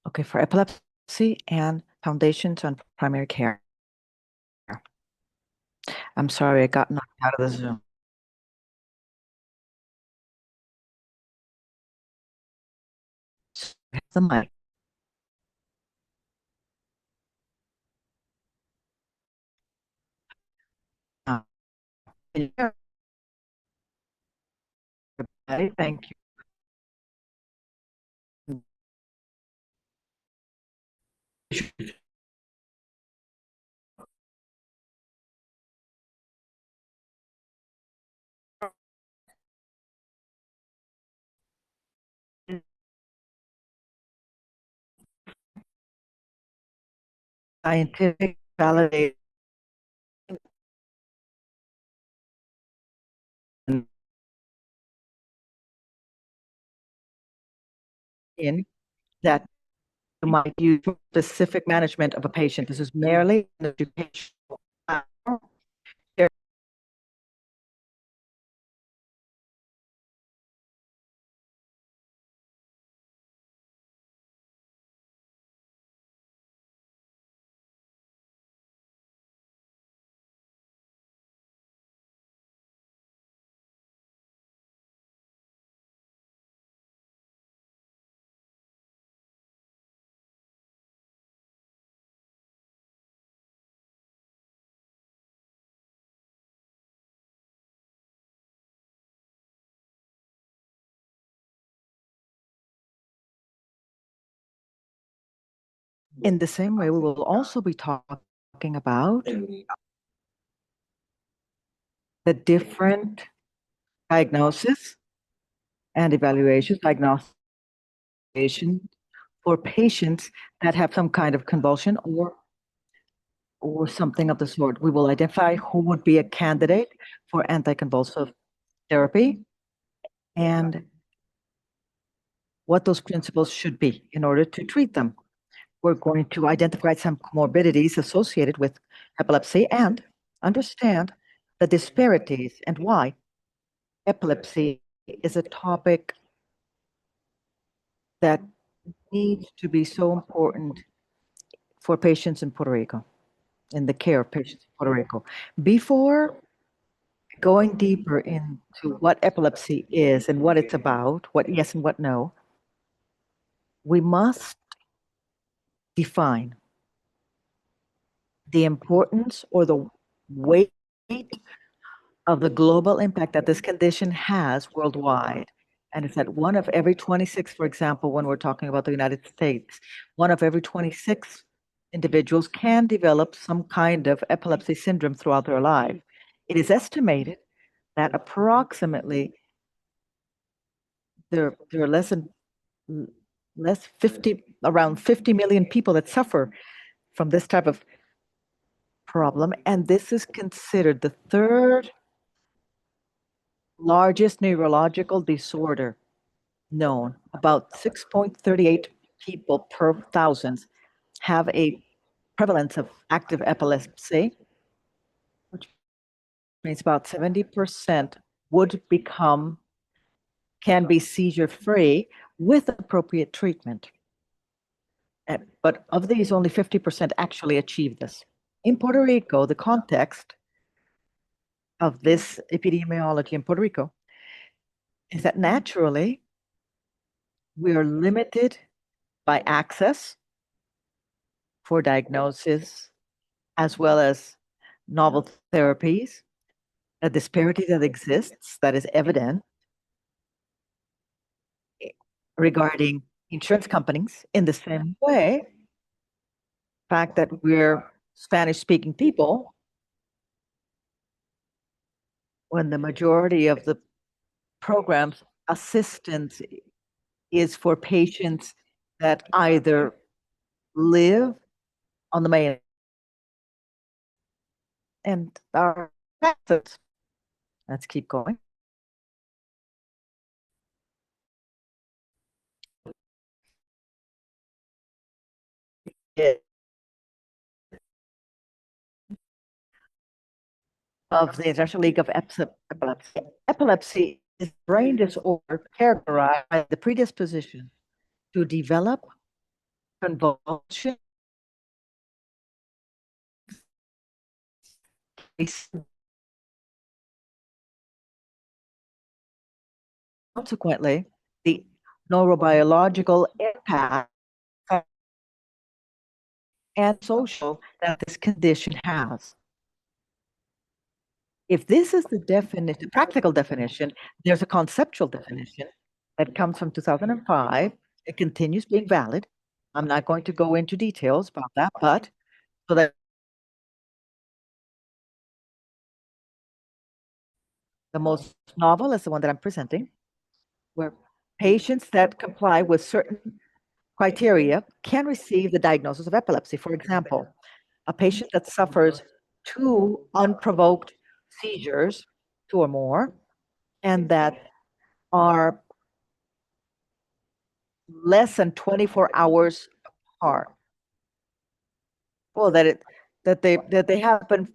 Okay, for epilepsy and foundations on primary care. I'm sorry, I got knocked out of the Zoom. The mic. Uh, everybody, thank you. Scientific validation in that you might use for specific management of a patient. This is merely an educational. In the same way, we will also be talking about the different diagnosis and evaluation, diagnostic for patients that have some kind of convulsion or something of the sort. We will identify who would be a candidate for anticonvulsive therapy and what those principles should be in order to treat them. We're going to identify some comorbidities associated with epilepsy and understand the disparities and why epilepsy is a topic that needs to be so important for patients in Puerto Rico, in the care of patients in Puerto Rico. Before going deeper into what epilepsy is and what it's about, what yes and what no, we must define the importance or the weight of the global impact that this condition has worldwide. And it's that one of every 26, for example, when we're talking about the United States, one of every 26 individuals can develop some kind of epilepsy syndrome throughout their life. It is estimated that approximately there are around 50 million people that suffer from this type of problem, and this is considered the third largest neurological disorder known. About 6.38 people per thousand have a prevalence of active epilepsy, which means about 70% can be seizure free with appropriate treatment. But of these, only 50% actually achieve this. In Puerto Rico, the context of this epidemiology in Puerto Rico is that naturally we are limited by access for diagnosis as well as novel therapies, a disparity that exists that is evident regarding insurance companies in the same way, fact that we're Spanish speaking people, when the majority of the programs assistance is for patients that either live on the mainland and are methods. Let's keep going. Of the International League of Epilepsy. Epilepsy is a brain disorder characterized by the predisposition to develop convulsion, consequently, the neurobiological impact and social that this condition has. If this is the definition, practical definition, there's a conceptual definition that comes from 2005. It continues being valid. I'm not going to go into details about that, but so that the most novel is the one that I'm presenting, where patients that comply with certain criteria can receive the diagnosis of epilepsy. For example, a patient that suffers two unprovoked seizures, two or more, and that are less than 24 hours apart. Well, that they happen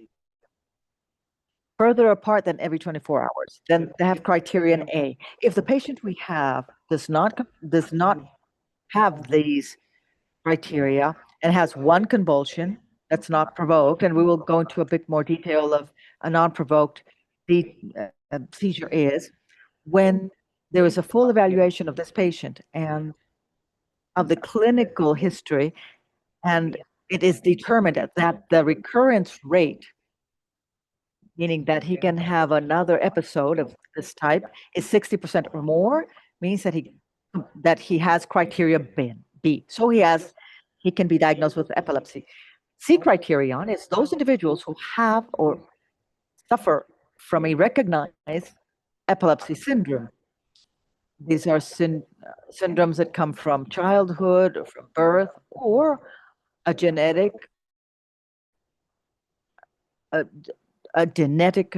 further apart than every 24 hours. Then they have criterion A. If the patient we have does not have these criteria and has one convulsion that's not provoked, and we will go into a bit more detail of a non-provoked seizure is, when there is a full evaluation of this patient and of the clinical history, and it is determined that the recurrence rate, meaning that he can have another episode of this type, is 60% or more, means that he has criteria B. So he can be diagnosed with epilepsy. C criterion is those individuals who have or suffer from a recognized epilepsy syndrome. These are syndromes that come from childhood or from birth, or a genetic a, a genetic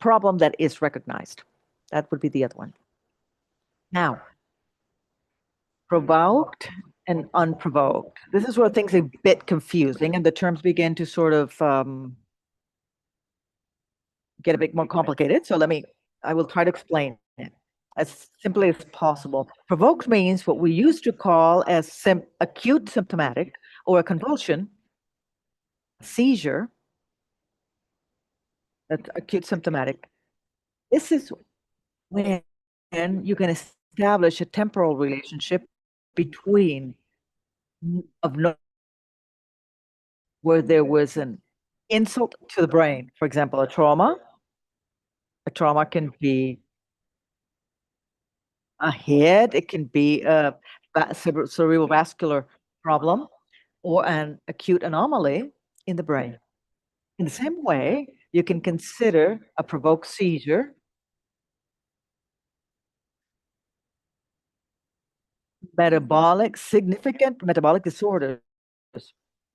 problem that is recognized. That would be the other one. Now, provoked and unprovoked. This is where things are a bit confusing and the terms begin to sort of get a bit more complicated. So I will try to explain it as simply as possible. Provoked means what we used to call as acute symptomatic, or a convulsion, seizure, that's acute symptomatic. This is when you can establish a temporal relationship between where there was an insult to the brain, for example, a trauma. A trauma can be a head, it can be a cerebral vascular problem, or an acute anomaly in the brain. In the same way, you can consider a provoked seizure significant metabolic disorders.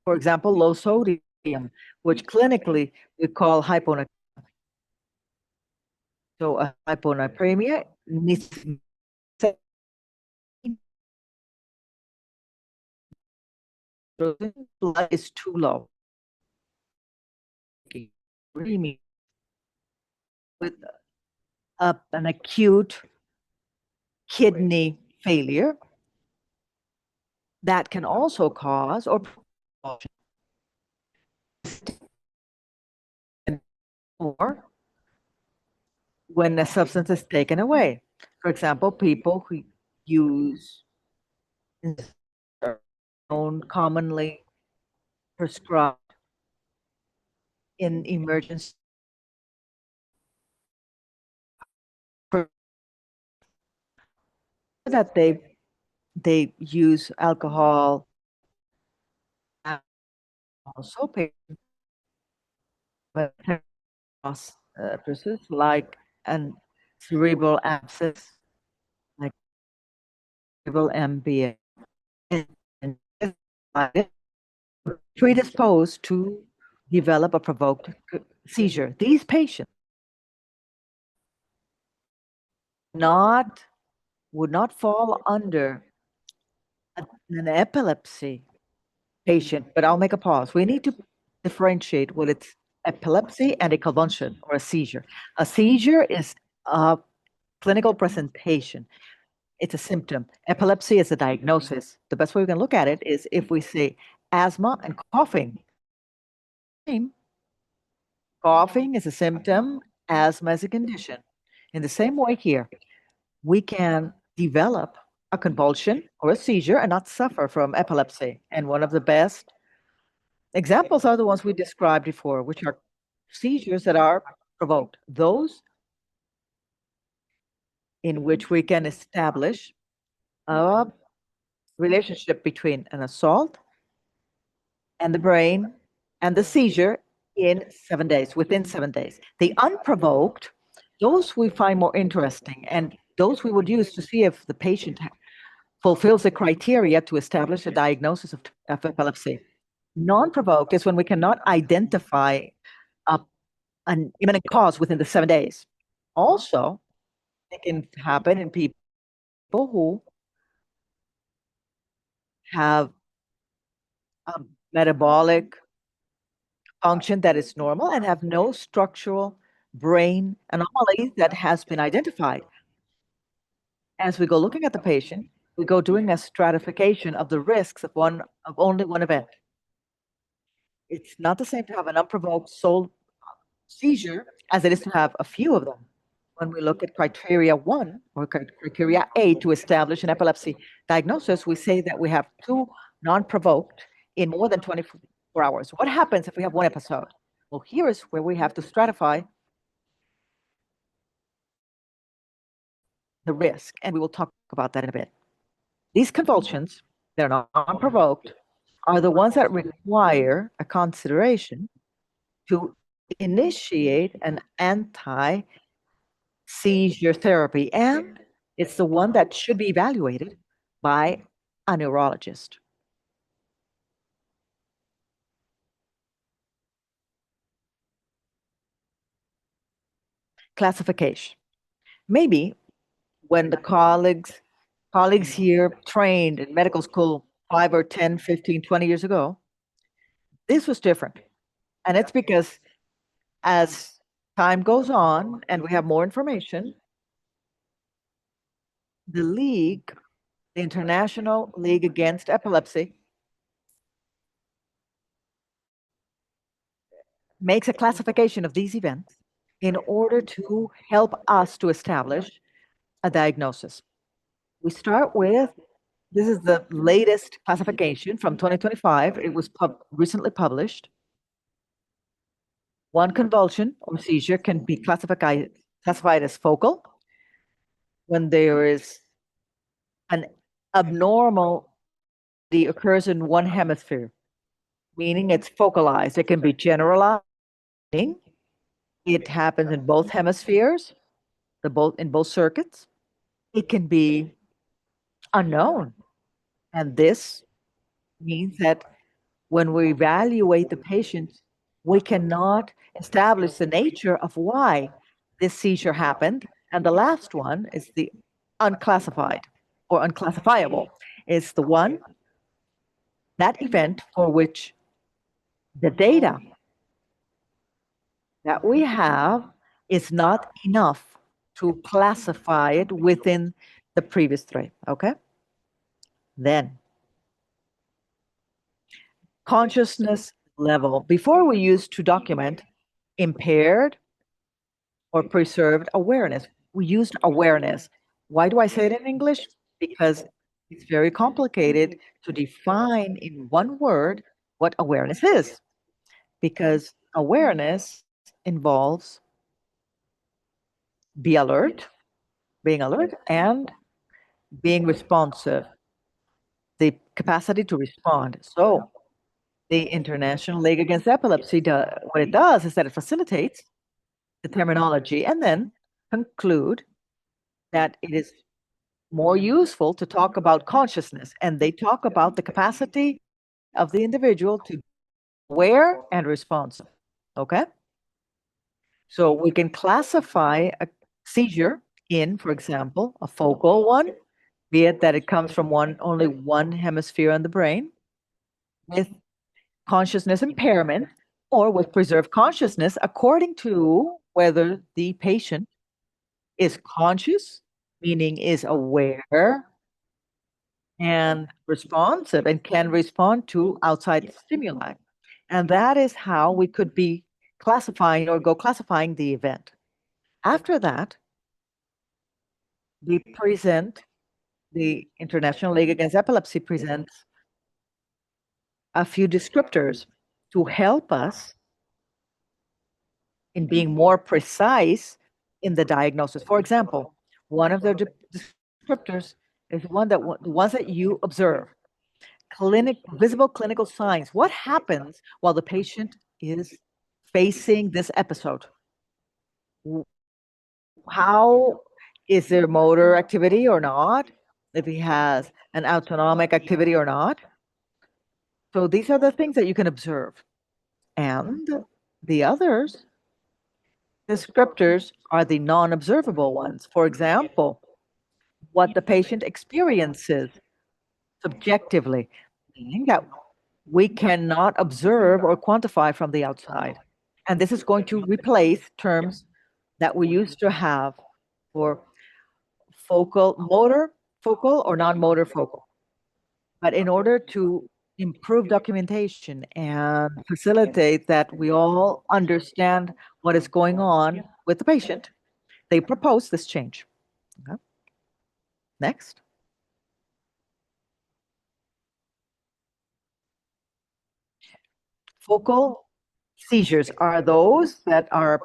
For example, low sodium, which clinically we call hyponatremia. So a hyponatremia needs blood is too low. With an acute kidney failure that can also cause or when a substance is taken away. For example, people who use commonly prescribed in emergency that they use alcohol, also process like an cerebral abscess, like cerebral MBA, and predisposed to develop a provoked seizure. These patients would not fall under an epilepsy patient, but I'll make a pause. We need to differentiate what it's epilepsy and a convulsion or a seizure. A seizure is a clinical presentation. it's a symptom. Epilepsy is a diagnosis. The best way we can look at it is if we say asthma and coughing. Coughing is a symptom, asthma is a condition. In the same way here, we can develop a convulsion or a seizure and not suffer from epilepsy. And one of the best examples are the ones we described before, which are seizures that are provoked. Those in which we can establish a relationship between an assault and the brain and the seizure in 7 days, within 7 days. The unprovoked, those we find more interesting, and those we would use to see if the patient fulfills the criteria to establish a diagnosis of epilepsy. Non-provoked is when we cannot identify an imminent cause within the 7 days. Also, it can happen in people who have a metabolic function that is normal and have no structural brain anomaly that has been identified. As we go looking at the patient, we go doing a stratification of the risks of only one event. It's not the same to have an unprovoked sole seizure as it is to have a few of them. When we look at criteria 1 or criteria A to establish an epilepsy diagnosis, we say that we have 2 non-provoked in more than 24 hours. What happens if we have one episode? Well, here is where we have to stratify the risk, and we will talk about that in a bit. These convulsions, they're non-provoked, are the ones that require a consideration to initiate an anti-seizure therapy, and it's the one that should be evaluated by a neurologist. Classification. Maybe when the colleagues here trained in medical school 5 or 10, 15, 20 years ago, this was different. And it's because as time goes on and we have more information, the league, the International League Against Epilepsy, makes a classification of these events in order to help us to establish a diagnosis. We start with, this is the latest classification from 2025. It was recently published. One convulsion or seizure can be classified as focal when there is an abnormal that occurs in one hemisphere, meaning it's focalized. It can be generalized. It happens in both hemispheres, in both circuits. It can be unknown. And this means that when we evaluate the patient, we cannot establish the nature of why this seizure happened. And the last one is the unclassified or unclassifiable. It's the one, that event for which the data that we have is not enough to classify it within the previous 3, okay? Then, consciousness level. Before we used to document impaired or preserved awareness. We used awareness. Why do I say it in English? Because it's very complicated to define in one word what awareness is. Because awareness involves being alert, and being responsive, the capacity to respond. So the International League Against Epilepsy, what it does is that it facilitates the terminology and then conclude that it is more useful to talk about consciousness, and they talk about the capacity of the individual to be aware and responsive, okay? So we can classify a seizure in, for example, a focal one, be it that it comes from only one hemisphere in the brain, with consciousness impairment, or with preserved consciousness, according to whether the patient is conscious meaning is aware and responsive and can respond to outside stimuli. And that is how we could be classifying or go classifying the event. After that, we present, the International League Against Epilepsy presents a few descriptors to help us in being more precise in the diagnosis. For example, one of the descriptors is the ones that you observe. Visible clinical signs. What happens while the patient is facing this episode? How is there motor activity or not? If he has an autonomic activity or not? So these are the things that you can observe. And the others descriptors are the non-observable ones. For example, what the patient experiences subjectively, meaning that we cannot observe or quantify from the outside. And this is going to replace terms that we used to have for focal or non-motor focal. But in order to improve documentation and facilitate that we all understand what is going on with the patient, they propose this change. Okay. Next. Focal seizures are those that are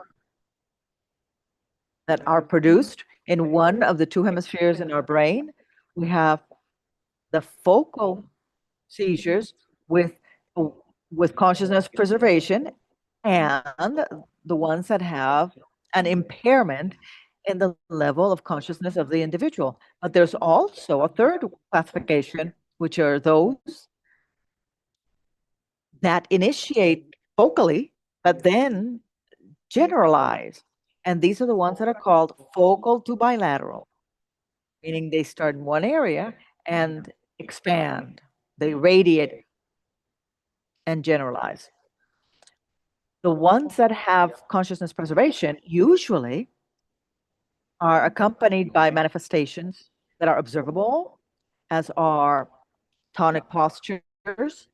produced in one of the two hemispheres in our brain. We have the focal seizures with consciousness preservation, and the ones that have an impairment in the level of consciousness of the individual. But there's also a third classification, which are those that initiate focally, but then generalize. And these are the ones that are called focal to bilateral, meaning they start in one area and expand, they radiate and generalize. The ones that have consciousness preservation usually are accompanied by manifestations that are observable, as are tonic postures.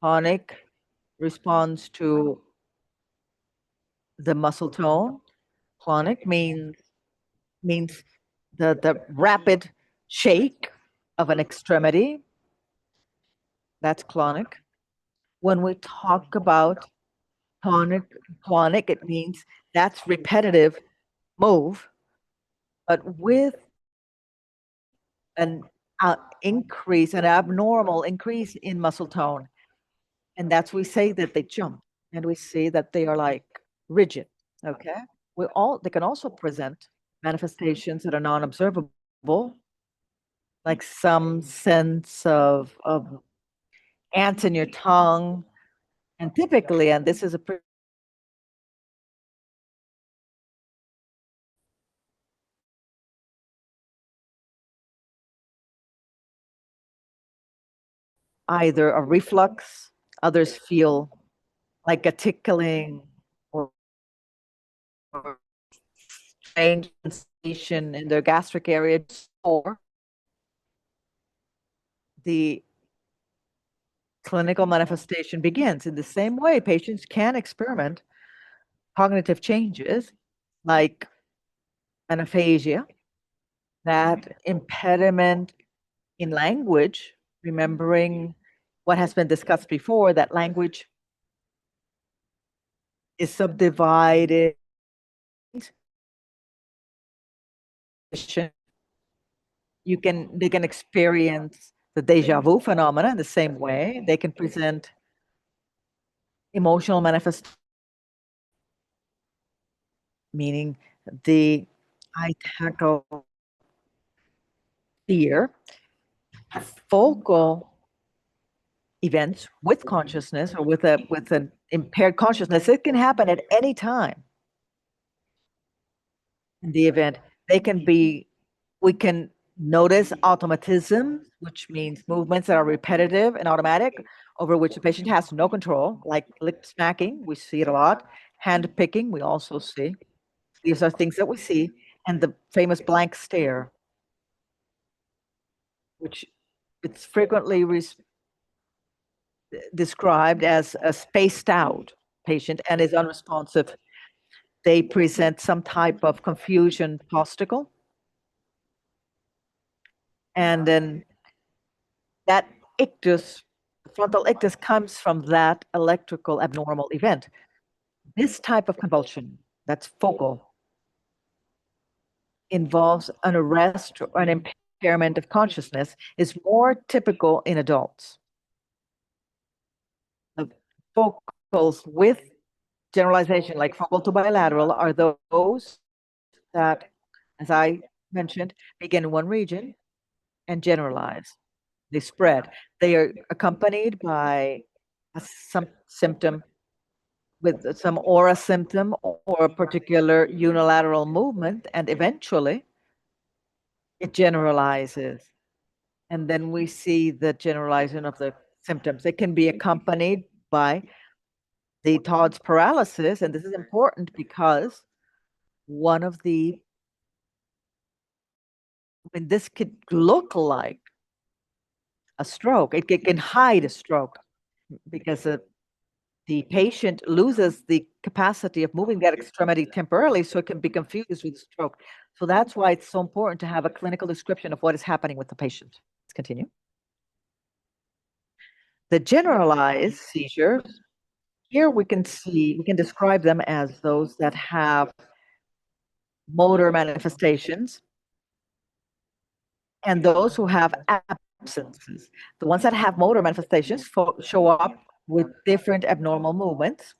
Tonic responds to the muscle tone. Clonic means the rapid shake of an extremity. That's clonic. When we talk about clonic, it means that's repetitive move, but with an an abnormal increase in muscle tone. And that's we say that they jump, and we say that they are like rigid. Okay. They can also present manifestations that are non-observable, like some sense of ants in your tongue. And typically, and this is either a reflux, others feel like a tickling or strange sensation in their gastric area, or the clinical manifestation begins. In the same way, patients can experiment cognitive changes like anaphasia, that impediment in language, remembering what has been discussed before, that language is subdivided. They can experience the deja vu phenomena in the same way. They can present emotional manifestation, meaning I tackle fear, focal events with consciousness or with an impaired consciousness. It can happen at any time in the event. We can notice automatism, which means movements that are repetitive and automatic, over which the patient has no control, like lip smacking. We see it a lot. Hand picking, we also see. These are things that we see. and the famous blank stare, which it's frequently described as a spaced out patient and is unresponsive. They present some type of confusion posticle, and then that ictus, frontal ictus, comes from that electrical abnormal event. This type of convulsion, that's focal, involves an arrest or an impairment of consciousness, is more typical in adults. The focals with generalization, like focal to bilateral, are those that, as I mentioned, begin in one region and generalize. They spread. They are accompanied by some symptom, with some aura symptom or a particular unilateral movement, and eventually it generalizes. And then we see the generalization of the symptoms. It can be accompanied by the Todd's paralysis, and this is important because one of the, when this could look like a stroke, it can hide a stroke because the patient loses the capacity of moving that extremity temporarily, so it can be confused with stroke. So that's why it's so important to have a clinical description of what is happening with the patient. Let's continue. The generalized seizures, here we can describe them as those that have motor manifestations and those who have absences. The ones that have motor manifestations show up with different abnormal movements.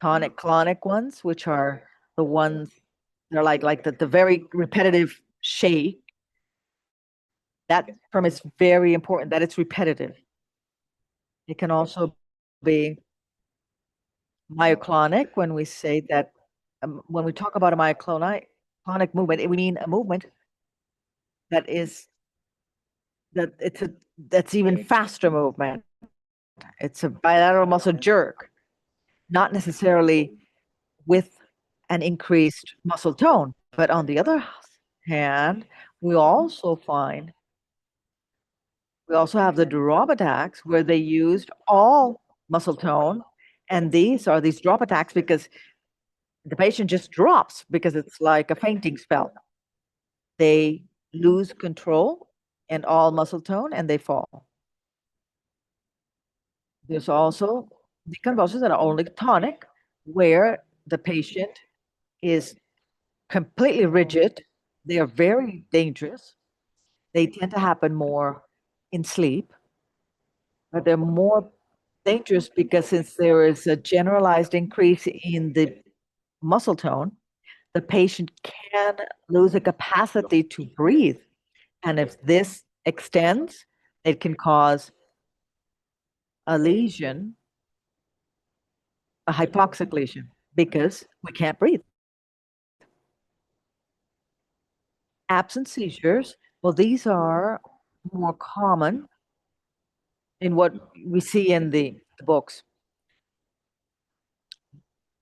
Tonic-clonic ones, which are the ones that are like the very repetitive shake. That term is very important, that it's repetitive. It can also be myoclonic when we say that, when we talk about a myoclonic movement, we mean a movement that is, that's even faster movement. It's a bilateral muscle jerk, not necessarily with an increased muscle tone. But on the other hand, we also have the drop attacks where they used all muscle tone, and these drop attacks because the patient just drops because it's like a fainting spell. They lose control and all muscle tone and they fall. There's also the convulsions that are only tonic, where the patient is completely rigid. They are very dangerous. They tend to happen more in sleep, but they're more dangerous because since there is a generalized increase in the muscle tone, the patient can lose a capacity to breathe. And if this extends, it can cause a lesion, a hypoxic lesion, because we can't breathe. Absent seizures, well, these are more common in what we see in the books.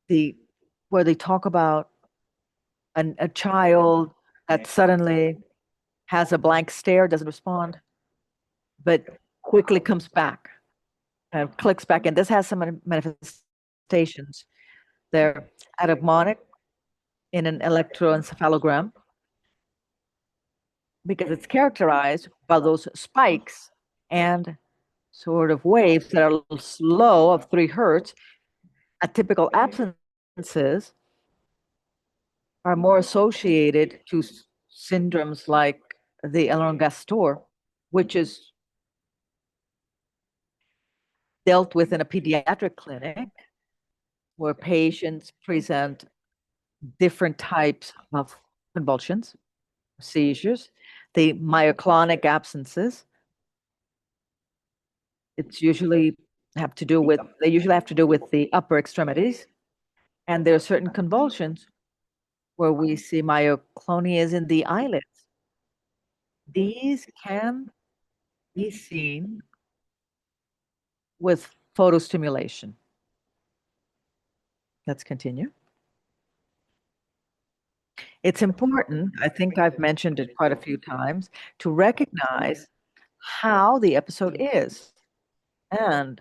Where they talk about a child that suddenly has a blank stare, doesn't respond, but quickly comes back, clicks back. And this has some manifestations. They're atogmonic in an electroencephalogram because it's characterized by those spikes and sort of waves that are a little slow of 3 hertz. Atypical absences are more associated to syndromes like the Ehlers-Danlos, which is dealt with in a pediatric clinic where patients present different types of convulsions, seizures. The myoclonic absences, they usually have to do with the upper extremities. And there are certain convulsions where we see myoclonias in the eyelids. These can be seen with photostimulation. Let's continue. It's important, I think I've mentioned it quite a few times, to recognize how the episode is. And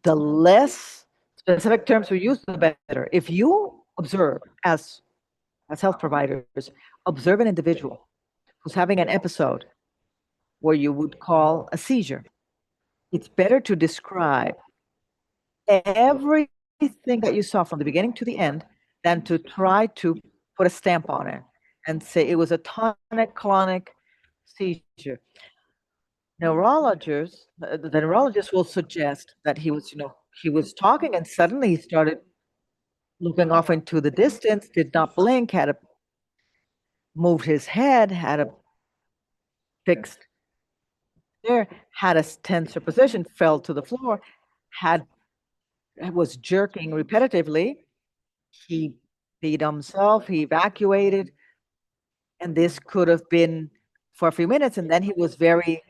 the less specific terms we use, the better. If you observe, as health providers, observe an individual who's having an episode where you would call a seizure, it's better to describe everything that you saw from the beginning to the end than to try to put a stamp on it and say it was a tonic-clonic seizure. The neurologist will suggest that he was talking and suddenly he started looking off into the distance, did not blink, moved his head, had a fixed there, had a tensor position, fell to the floor, had was jerking repetitively. He beat himself, he evacuated, and this could have been for a few minutes, and then he was very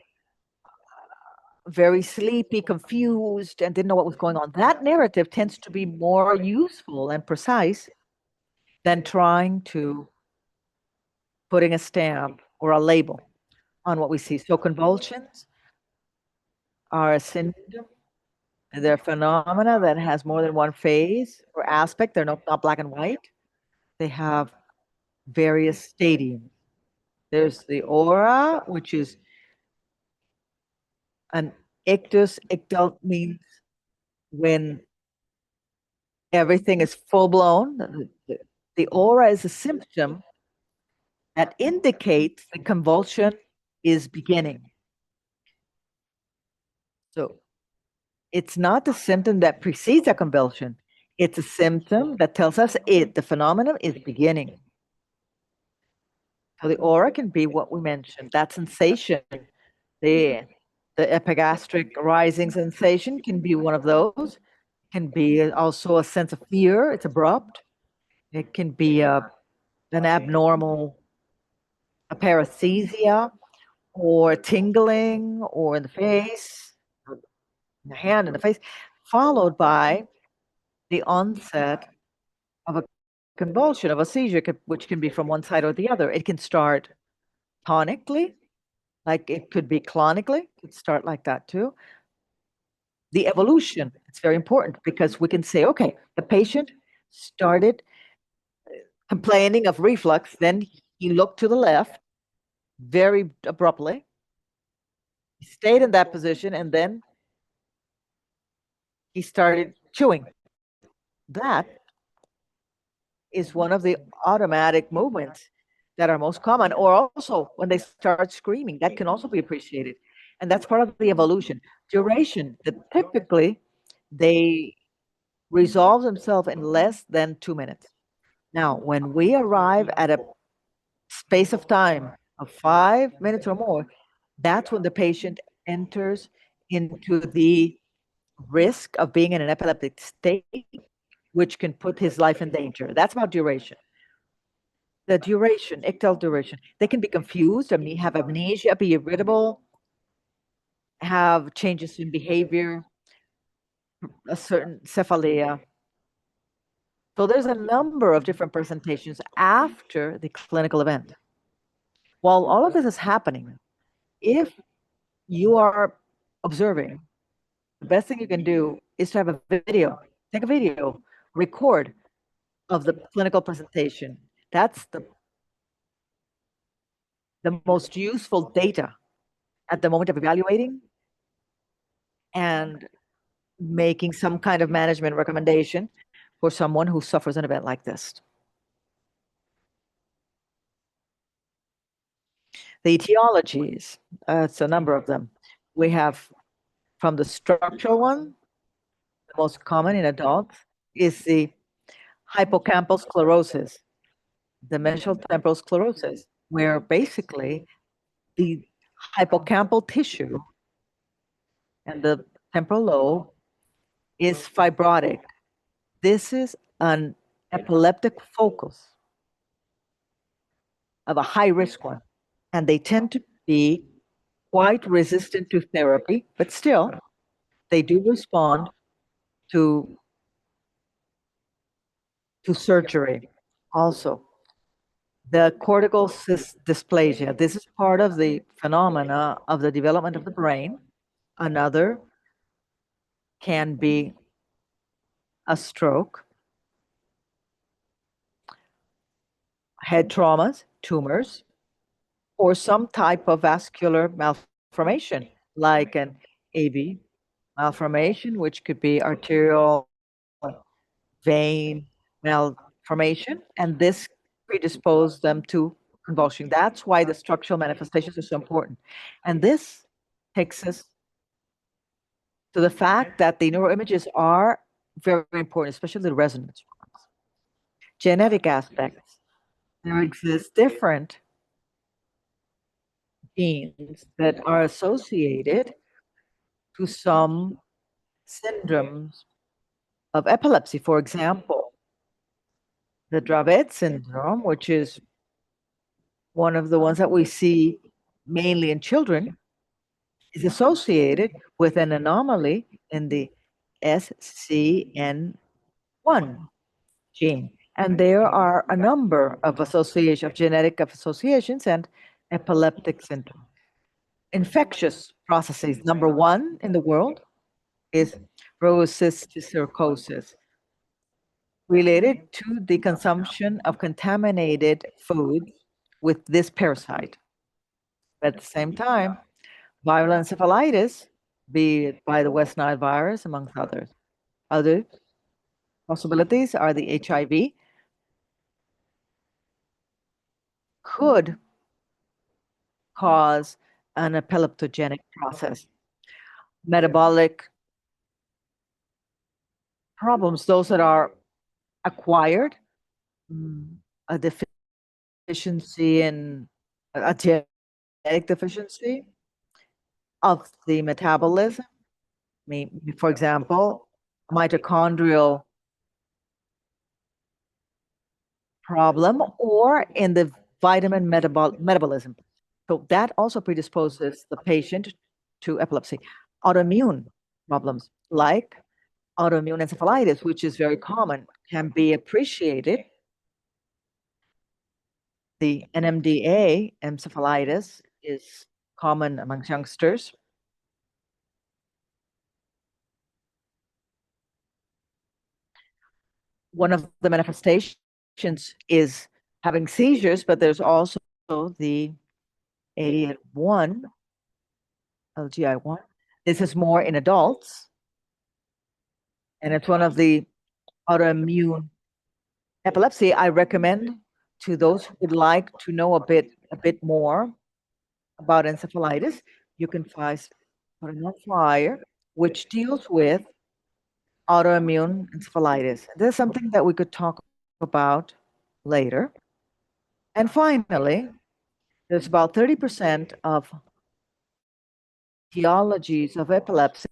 sleepy, confused, and didn't know what was going on. That narrative tends to be more useful and precise than trying to putting a stamp or a label on what we see. So convulsions are a symptom. They're phenomena that has more than one phase or aspect. They're not black and white. They have various stadiums. There's the aura, which is an ictus. Ictal means when everything is full blown. The aura is a symptom that indicates the convulsion is beginning. So it's not the symptom that precedes a convulsion. It's a symptom that tells us the phenomenon is beginning. So the aura can be what we mentioned, that sensation, the epigastric rising sensation can be one of those. Can be also a sense of fear. It's abrupt. It can be an abnormal paresthesia or tingling or in the face, in the hand, in the face, followed by the onset of a convulsion, of a seizure, which can be from one side or the other. It can start tonically, like it could be clonically, it could start like that too. The evolution, it's very important because we can say, okay, the patient started complaining of reflux, then he looked to the left very abruptly, he stayed in that position, and then he started chewing. That is one of the automatic movements that are most common, or also when they start screaming, that can also be appreciated. And that's part of the evolution. Duration, that typically they resolve themselves in less than 2 minutes. Now, when we arrive at a space of time of 5 minutes or more, that's when the patient enters into the risk of being in an epileptic state, which can put his life in danger. That's about duration. The duration, ictal duration, they can be confused, have amnesia, be irritable, have changes in behavior, a certain cephalea. So there's a number of different presentations after the clinical event. While all of this is happening, if you are observing, the best thing you can do is to have a video, take a video, record of the clinical presentation. That's the most useful data at the moment of evaluating and making some kind of management recommendation for someone who suffers an event like this. The etiologies, it's a number of them. We have from the structural one, the most common in adults is the hippocampal sclerosis, dementia temporal sclerosis, where basically the hippocampal tissue and the temporal lobe is fibrotic. This is an epileptic focus of a high risk one, and they tend to be quite resistant to therapy, but still they do respond to to surgery. Also, the cortical dysplasia. This is part of the phenomena of the development of the brain. Another can be a stroke, head traumas, tumors, or some type of vascular malformation, like an AV malformation, which could be arterial vein malformation, and this predisposed them to convulsion. That's why the structural manifestations are so important. And this takes us to the fact that the neuroimages are very important, especially the resonance ones. Genetic aspects. There exist different genes that are associated to some syndromes of epilepsy. For example, the Dravet syndrome, which is one of the ones that we see mainly in children, is associated with an anomaly in the SCN1 gene. And there are a number of genetic associations and epileptic syndrome. Infectious processes. Number one in the world is rosacea related to the consumption of contaminated foods with this parasite. At the same time, viral encephalitis, be it by the West Nile virus, amongst others. Other possibilities are the HIV could cause an epileptogenic process. Metabolic problems, those that are acquired, a deficiency in a genetic deficiency of the metabolism. For example, mitochondrial problem or in the vitamin metabolism. So that also predisposes the patient to epilepsy. Autoimmune problems like autoimmune encephalitis, which is very common, can be appreciated. The NMDA encephalitis is common among youngsters. One of the manifestations is having seizures, but there's also the AD1, LGI1. This is more in adults, and it's one of the autoimmune epilepsy. I recommend to those who would like to know a bit more about encephalitis, you can put in a flyer which deals with autoimmune encephalitis. This is something that we could talk about later. And finally, there's about 30% of etiologies of epilepsy.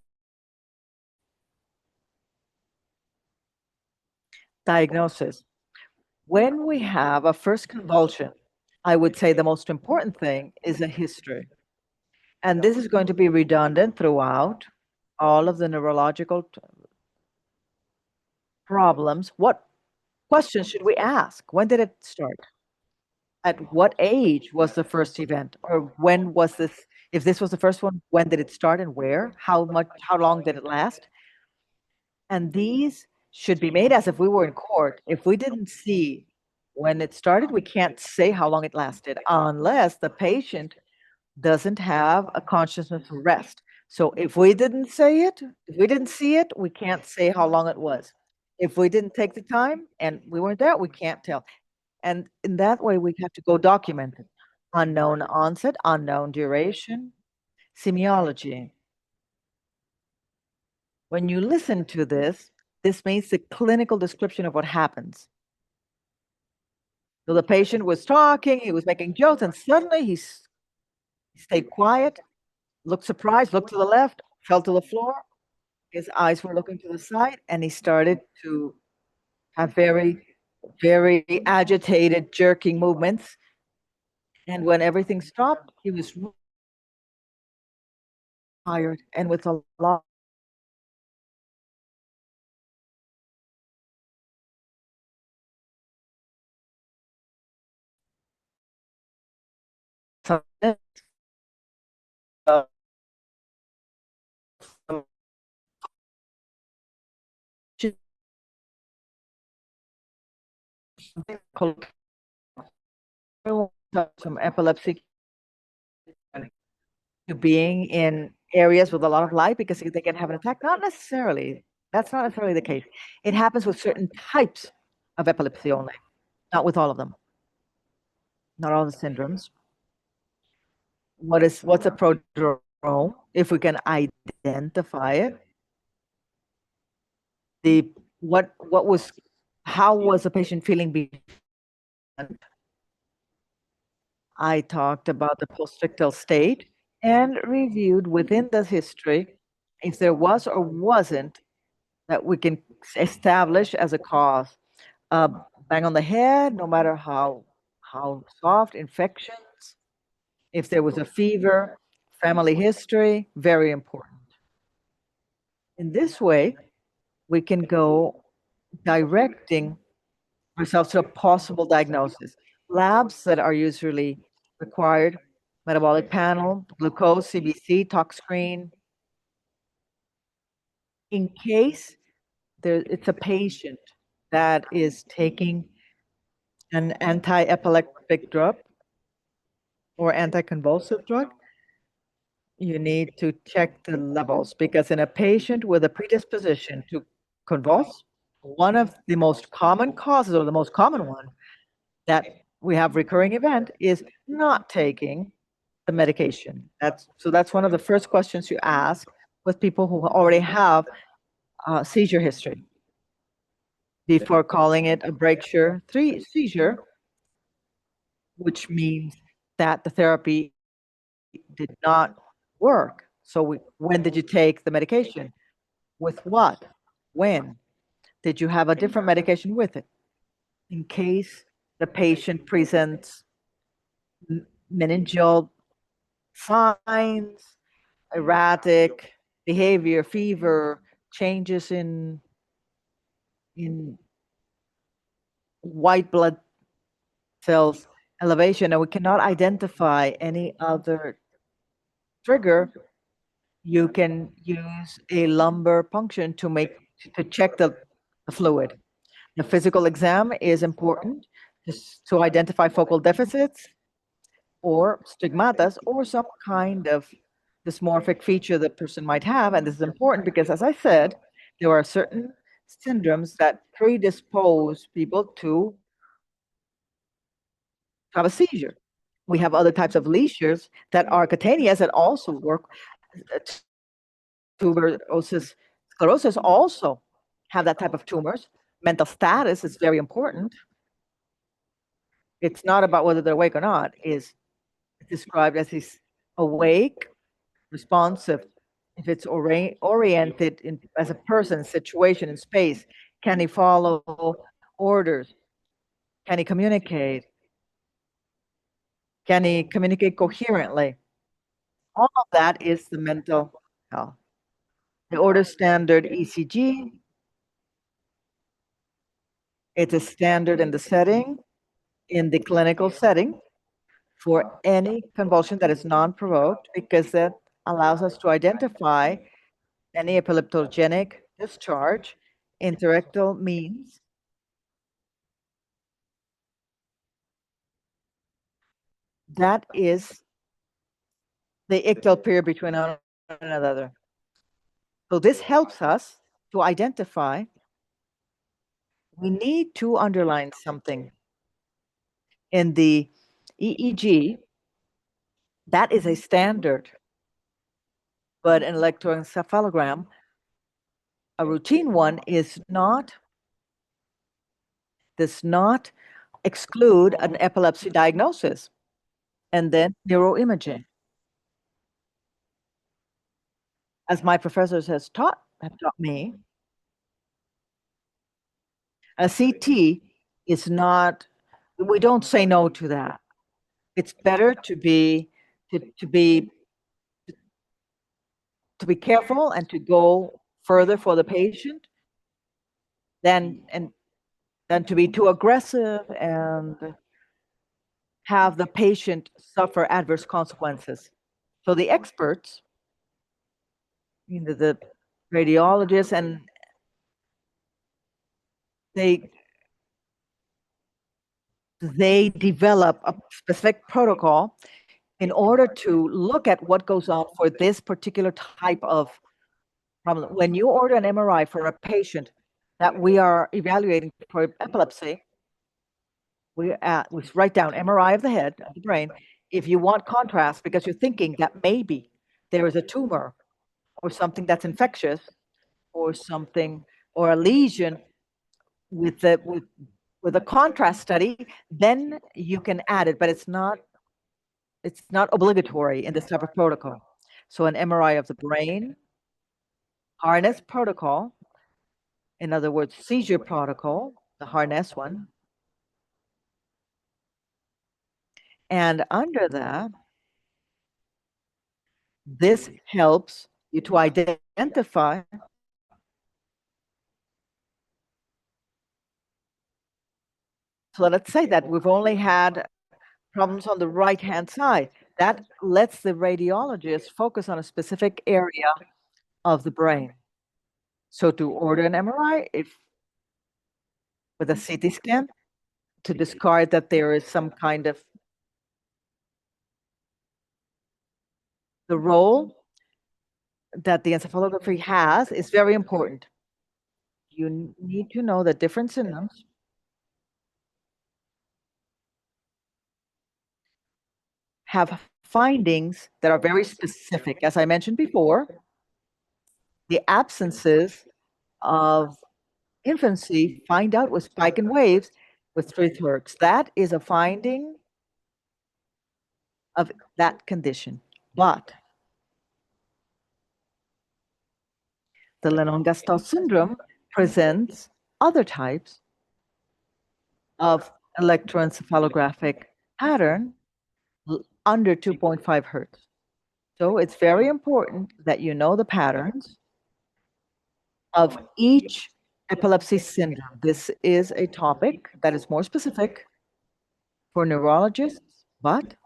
Diagnosis. When we have a first convulsion, I would say the most important thing is a history. And this is going to be redundant throughout all of the neurological problems. What questions should we ask? When did it start? At what age was the first event? Or when was this? If this was the first one, when did it start and where? How long did it last? And these should be made as if we were in court. If we didn't see when it started, we can't say how long it lasted unless the patient doesn't have a consciousness of rest. So if we didn't say it, if we didn't see it, we can't say how long it was. If we didn't take the time and we weren't there, we can't tell. And in that way, we have to go document it. Unknown onset, unknown duration, semiology. When you listen to this means the clinical description of what happens. So the patient was talking, he was making jokes, and suddenly he stayed quiet, looked surprised, looked to the left, fell to the floor. His eyes were looking to the side, and he started to have very, very agitated, jerking movements. And when everything stopped, he was tired and with a lot some epilepsy to being in areas with a lot of light because they can have an attack? Not necessarily. That's not necessarily the case. It happens with certain types of epilepsy only, not with all of them, not all the syndromes. What's a prodrome? If we can identify it, how was the patient feeling before? I talked about the postictal state and reviewed within the history if there was or wasn't that we can establish as a cause. Bang on the head, no matter how soft, infections, if there was a fever, family history, very important. In this way, we can go directing ourselves to a possible diagnosis. Labs that are usually required: metabolic panel, glucose, CBC, tox screen. In case it's a patient that is taking an anti-epileptic drug or anticonvulsive drug, you need to check the levels, because in a patient with a predisposition to convulse, one of the most common causes, or the most common one, that we have recurring event is not taking the medication. That's one of the first questions you ask with people who already have seizure history before calling it a breakthrough seizure, which means that the therapy did not work. So when did you take the medication? With what? When? Did you have a different medication with it? In case the patient presents meningeal signs, erratic behavior, fever, changes in white blood cells elevation, and we cannot identify any other trigger, you can use a lumbar puncture to check the fluid. The physical exam is important to identify focal deficits or stigmatas or some kind of dysmorphic feature the person might have. And this is important because, as I said, there are certain syndromes that predispose people to have a seizure. We have other types of lesions that are cutaneous that also work. Tuberous sclerosis also have that type of tumors. Mental status is very important. It's not about whether they're awake or not. Is described as he's awake, responsive. If it's oriented as a person, situation, in space, can he follow orders? Can he communicate? Can he communicate coherently? All of that is the mental health. The order standard ECG, it's a standard in the setting, in the clinical setting, for any convulsion that is non-provoked, because that allows us to identify any epileptogenic discharge. Interrectal means that is the ictal period between one another. So this helps us to identify. We need to underline something. In the EEG, that is a standard, but an electroencephalogram, a routine one, does not exclude an epilepsy diagnosis. And then neuroimaging. As my professors have taught me, a CT is not, we don't say no to that. It's better to be careful and to go further for the patient than to be too aggressive and have the patient suffer adverse consequences. So the experts, the radiologists, and they develop a specific protocol in order to look at what goes on for this particular type of problem. When you order an MRI for a patient that we are evaluating for epilepsy, we write down MRI of the head, of the brain. If you want contrast because you're thinking that maybe there is a tumor or something that's infectious or something, or a lesion with a contrast study, then you can add it, but it's not obligatory in this type of protocol. So an MRI of the brain, harness protocol, in other words, seizure protocol, the harness one. And under that, this helps you to identify. So let's say that we've only had problems on the right-hand side. That lets the radiologist focus on a specific area of the brain. So to order an MRI, if with a CT scan, to discard that there is some kind of the role that the encephalography has is very important. You need to know that different symptoms have findings that are very specific. As I mentioned before, the absences of infancy find out with spike and waves with 3/3. That is a finding of that condition. But the Lennon-Gastaut syndrome presents other types of electroencephalographic pattern under 2.5 hertz. So it's very important that you know the patterns of each epilepsy syndrome. This is a topic that is more specific for neurologists, but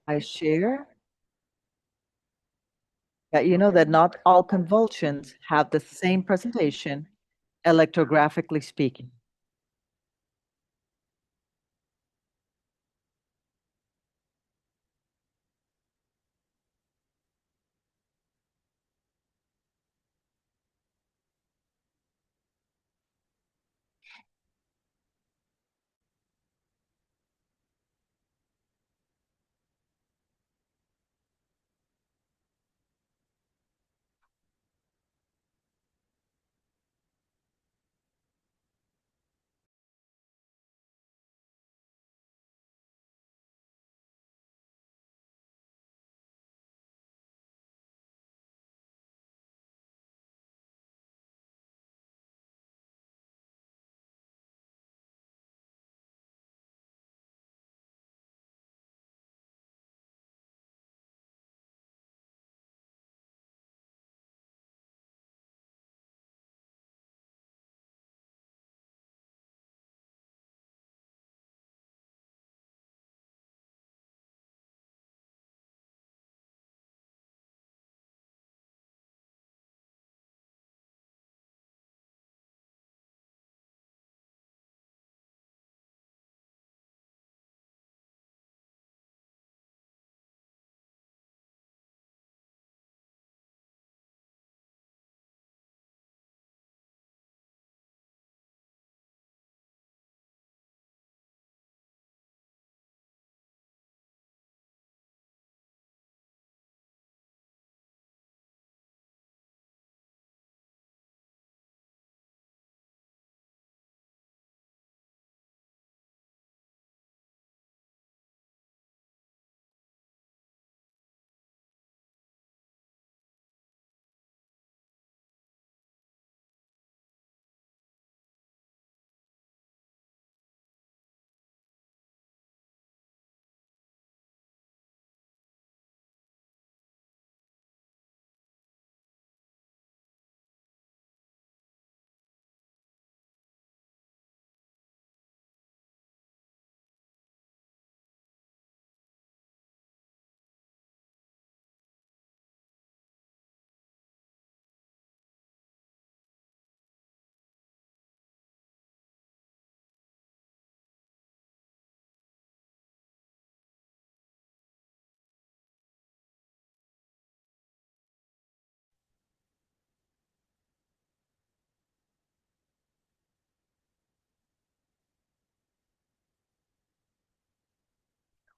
I share that you know that not all convulsions have the same presentation, electrographically speaking.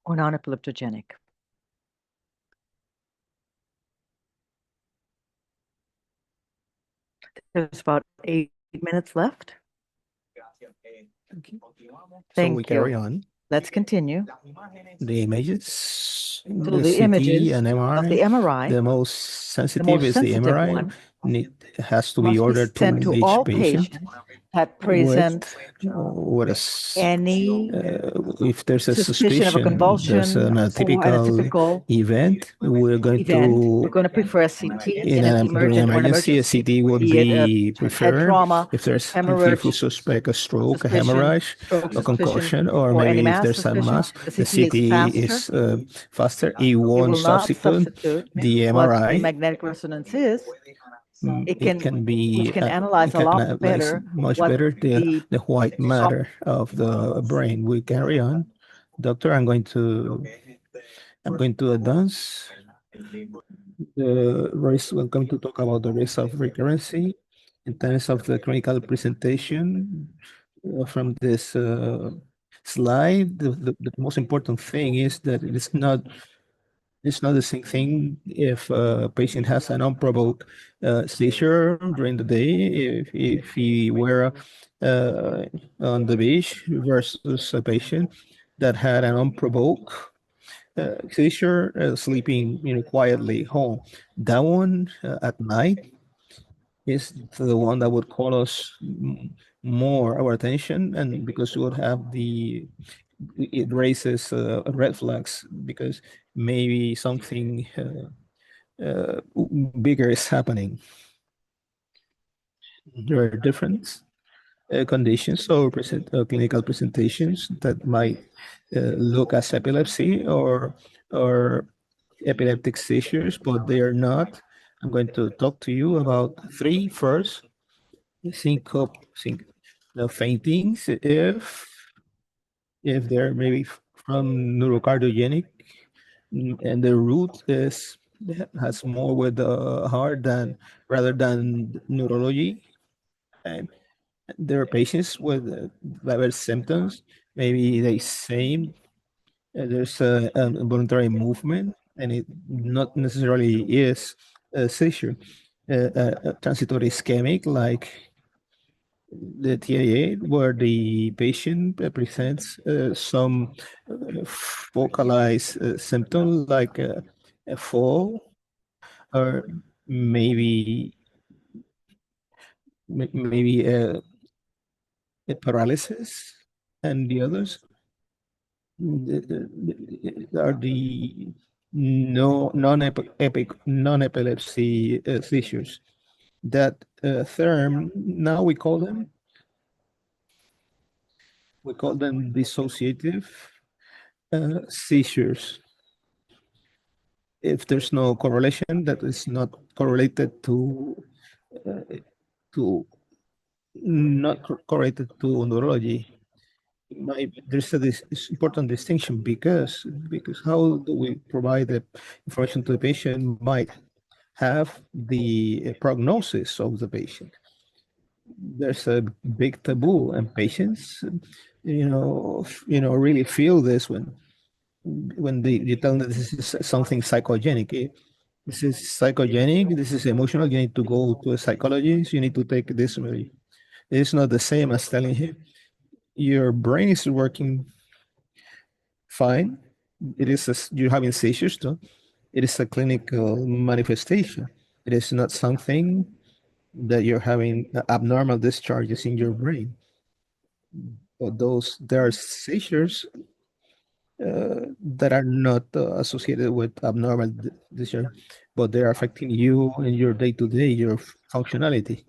or non-epileptogenic. There's about 8 minutes left. Okay. Thank So we you. carry on. Let's continue. The images, So the the CT images and of the MRI, MRI, the most sensitive is the sensitive MRI. one, Has to be must be ordered to sent to each all patient patients that with present any if there's a suspicion of a suspicion, there's convulsion an or an atypical atypical event, we're going we're to, going to prefer a CT in in an during emergent or an emergency, a emergency, CT would be it a be head preferred. trauma, If there's, if we hemorrhage, suspect a stroke, a suspicion, hemorrhage, stroke a suspicion, concussion, or or any maybe if mass there's a suspicion, mass, the the CT CT is faster. It It won't will not substitute substitute the what the MRI. magnetic resonance is. It It can be, which can analyze it a can lot analyze better much what better the the white matter of the brain. We carry on. Doctor, I'm going to advance the risk. We're going to talk about the risk of recurrency in terms of the clinical presentation from this slide. The most important thing is that it's not the same thing if a patient has an unprovoked seizure during the day, if he were on the beach versus a patient that had an unprovoked seizure sleeping quietly home. That one at night is the one that would call us more our attention, and because we would have it raises red flags because maybe something bigger is happening. There are different conditions or clinical presentations that might look as epilepsy or epileptic seizures, but they are not. I'm going to talk to you about three first. The faintings, if they're maybe from neurocardiogenic, and the root has more with the heart than rather than neurology. And there are patients with diverse symptoms. Maybe they same. There's an involuntary movement, and it not necessarily is a seizure. Transitory ischemic, like the TIA, where the patient presents some focalized symptom like a fall or maybe maybe a paralysis, and the others are the non-epilepsy seizures. That term now we call them dissociative seizures. If there's no correlation, that is not correlated uh, to not correlated to neurology. There's this important distinction because how do we provide the information to the patient might have the prognosis of the patient. There's a big taboo, and patients, really feel this when you tell them this is something psychogenic. This is psychogenic. This is emotional. You need to go to a psychologist. You need to take this way. It's not the same as telling him your brain is working fine. You're having seizures too. It is a clinical manifestation. It is not something that you're having abnormal discharges in your brain. But there are seizures that are not associated with abnormal discharge, but they are affecting you in your day-to-day, your functionality,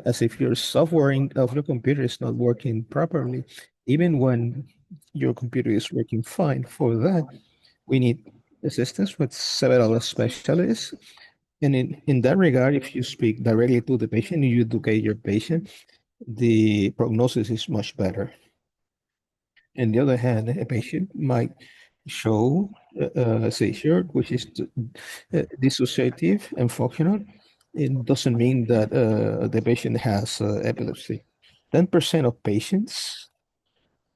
as if your software of your computer is not working properly, even when your computer is working fine. For that, we need assistance with several specialists. And in that regard, if you speak directly to the patient, you educate your patient, the prognosis is much better. On the other hand, a patient might show a seizure, which is dissociative and functional. It doesn't mean that the patient has epilepsy. 10% of patients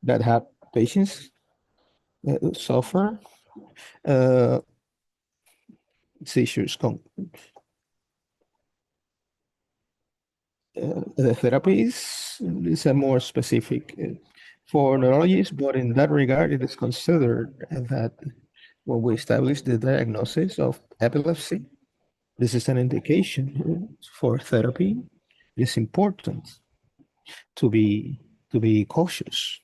that have patients suffer uh, seizures. The therapy is a more specific for neurologists, but in that regard, it is considered that when we establish the diagnosis of epilepsy, this is an indication for therapy. It's important to be cautious.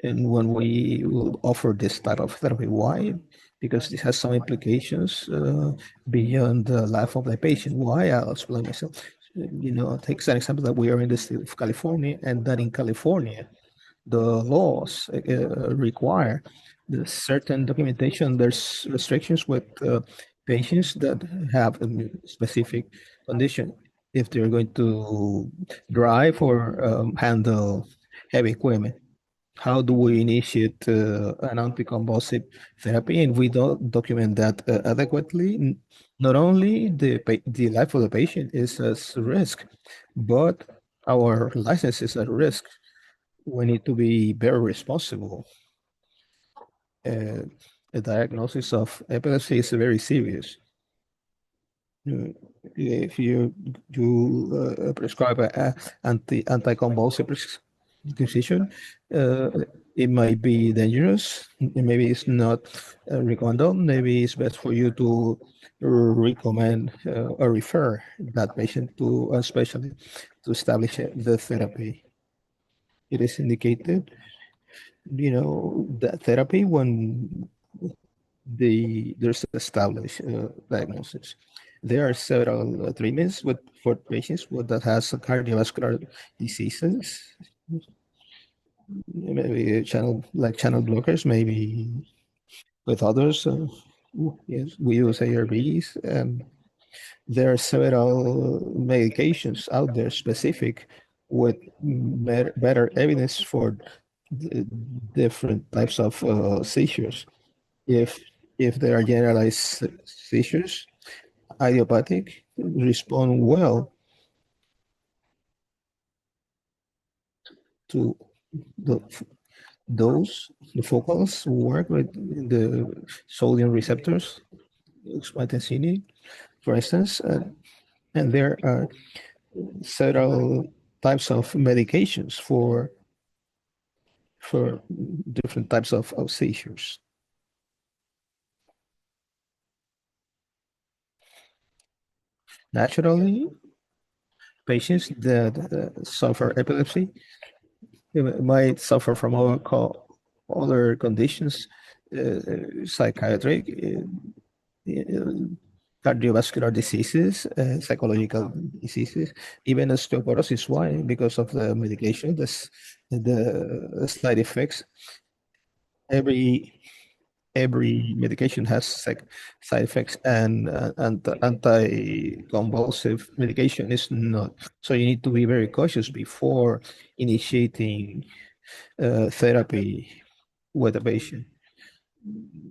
And when we will offer this type of therapy, why? Because this has some implications beyond the life of the patient. Why? I'll explain myself. Take an example that we are in the state of California, and that in California, the laws require the certain documentation. There's restrictions with patients that have a specific condition. If they're going to drive or handle heavy equipment, how do we initiate an anticonvulsive therapy, and we don't document that adequately? Not only the life of the patient is at risk, but our license is at risk. We need to be very responsible. The diagnosis of epilepsy is very serious. If you prescribe a anticonvulsive prescription, uh, it might be dangerous. Maybe it's not recommended. Maybe it's best for you to recommend or refer that patient to a specialist to establish the therapy. It is indicated, that therapy when there's established diagnosis. There are several treatments for patients that has cardiovascular diseases, maybe channel blockers, maybe with others. Yes, we use ARBs. There are several medications out there specific with better evidence for different types of seizures. If if they are generalized seizures, idiopathic, respond well to the the focals work with the sodium receptors, oxytocin, for instance, and there are several types of medications for different types of seizures. Naturally, patients that suffer epilepsy might suffer from other conditions, psychiatric, cardiovascular diseases, psychological diseases, even osteoporosis. Why? Because of the medication, the side effects. Every medication has side effects, and anti-convulsive medication is not. So you need to be very cautious before initiating therapy with a patient.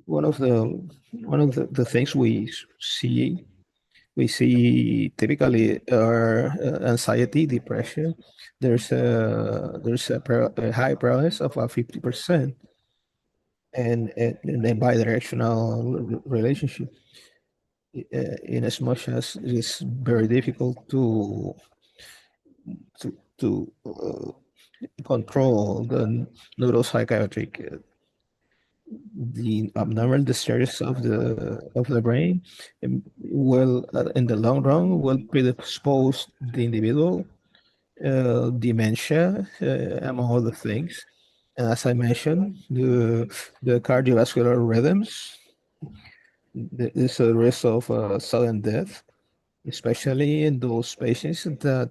One of the things we see typically are anxiety, depression. There's a high prevalence of 50%, and a bidirectional relationship. In as much as it is very difficult to control the neuropsychiatric, the abnormal discharges of the brain, will in the long run will predispose the individual dementia, among other things. And as I mentioned, the cardiovascular rhythms, there is a risk of sudden death, especially in those patients that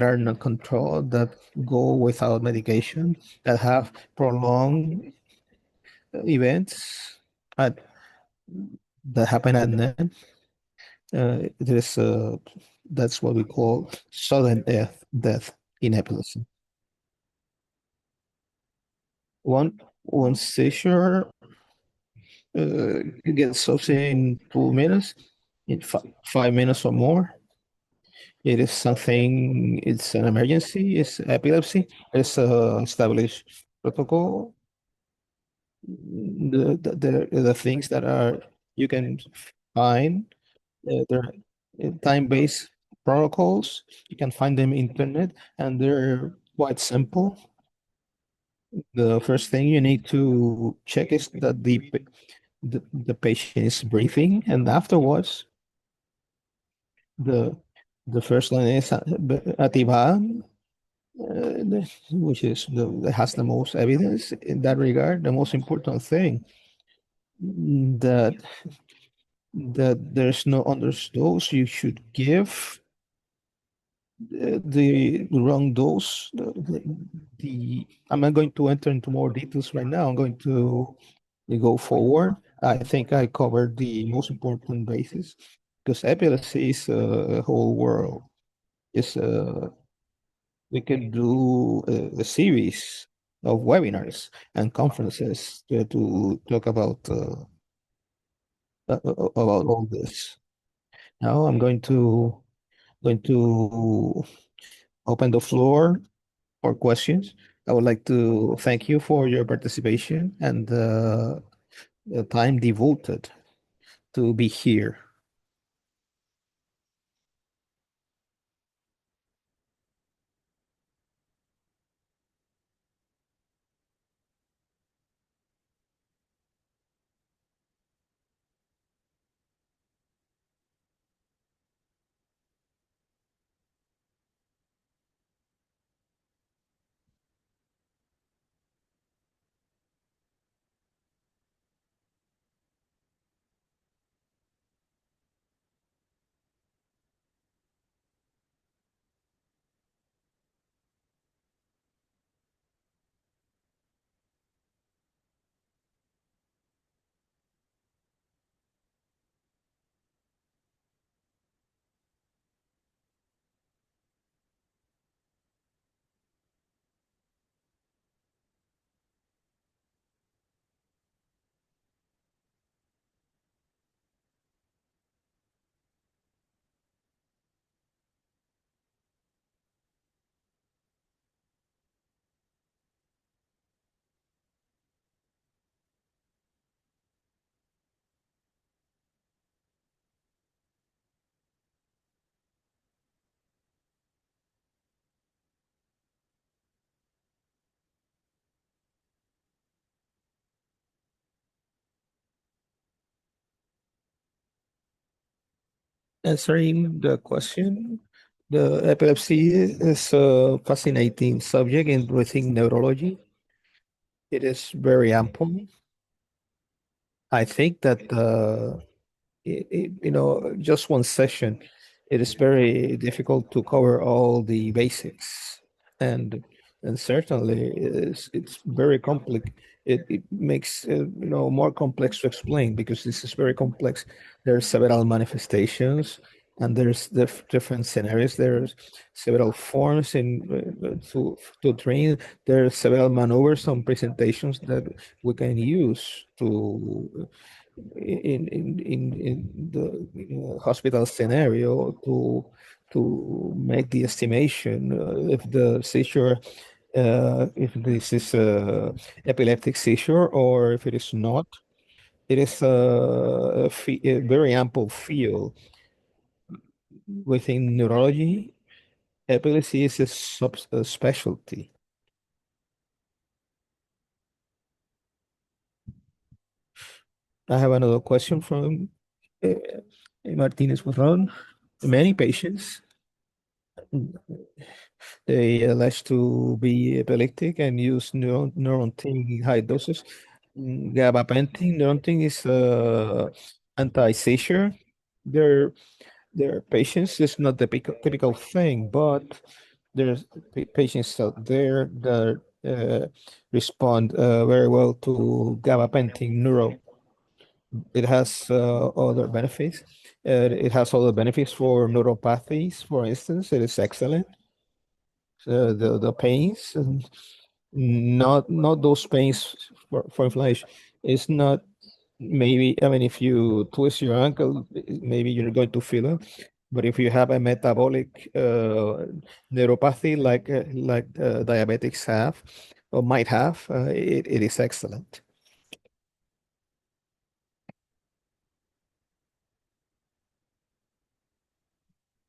are not controlled, that go without medication, that have prolonged events at, that happen at night. There's that's what we call sudden death in epilepsy. One seizure gets something in 2 minutes, in 5 minutes or more. It is something. It's an emergency. It's epilepsy. It's a established protocol. the things that are you can find. They're time-based protocols. You can find them internet, and they're quite simple. The first thing you need to check is that the patient is breathing, and afterwards the the first line is activada, which is that has the most evidence in that regard. The most important thing that there's no underdose you should give the wrong dose. I'm not going to enter into more details right now. I'm going to go forward. I think I covered the most important basis because epilepsy is a whole world. It's we can do a series of webinars and conferences to talk about all this. Now I'm going to open the floor for questions. I would like to thank you for your participation and the time devoted to be here. Answering the question, the epilepsy is a fascinating subject in within neurology. It is very ample. I think that just one session, it is very difficult to cover all the basics, and certainly it's very complex. It makes more complex to explain because this is very complex. There are several manifestations, and there's different scenarios. There's several forms to train. There are several maneuvers on presentations that we can use to in the hospital scenario to make the estimation if the seizure if this is a epileptic seizure or if it is not. It is a very ample field within neurology. Epilepsy is a specialty. I have another question from uh, Martinez Morron. Many patients they allege to be epileptic and use neurontin in high doses. Gabapentin, neurontin is anti-seizure. Their their patients is not the typical thing, but there's patients out there that respond very well to gabapentin neuro. It has other benefits. It has other benefits for neuropathies, for instance. It is excellent. The pains and not those pains for inflammation. It's not maybe, I mean, if you twist your ankle, maybe you're going to feel it. But if you have a metabolic neuropathy like diabetics have or might have, it is excellent.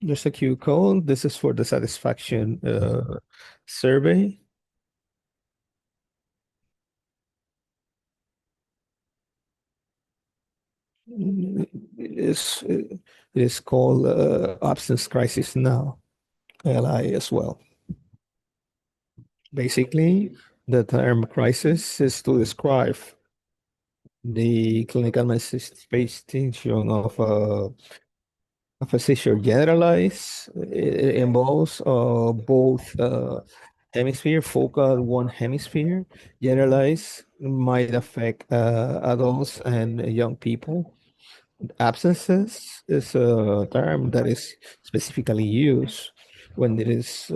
There's a Q code. This is for the satisfaction survey. It is called absence crisis now, ILAE as well. Basically, the term crisis is to describe the clinical manifestation of a seizure. Generalized, it involves both hemisphere, focal one hemisphere. Generalized might affect adults and young people. Absences is a term that is specifically used when it is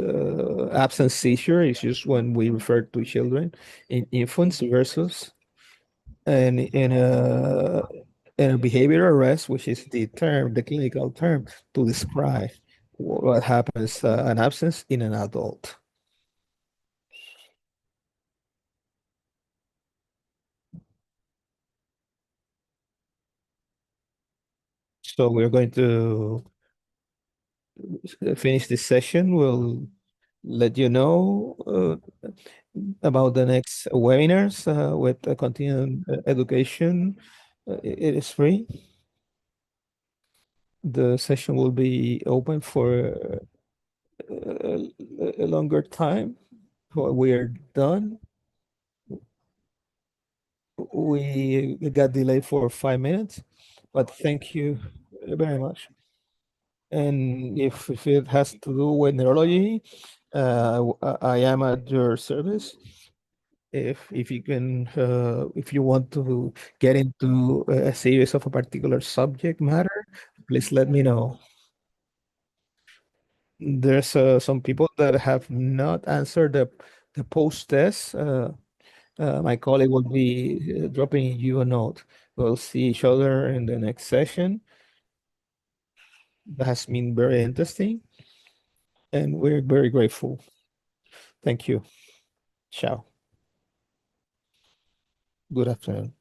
absence seizure is used when we refer to children in infants versus and in a behavioral arrest, which is the term, the clinical term to describe what happens an absence in an adult. So we're going to finish this session. We'll let you know about the next webinars with continuing education. It is free. The session will be open for a longer time. We are done. We got delayed for 5 minutes, but thank you very much. And if it has to do with neurology, I am at your service. If you can, if you want to get into a series of a particular subject matter, please let me know. There's some people that have not answered the post test. My colleague will be dropping you a note. We'll see each other in the next session. That has been very interesting, and we're very grateful. Thank you. Ciao. Good afternoon.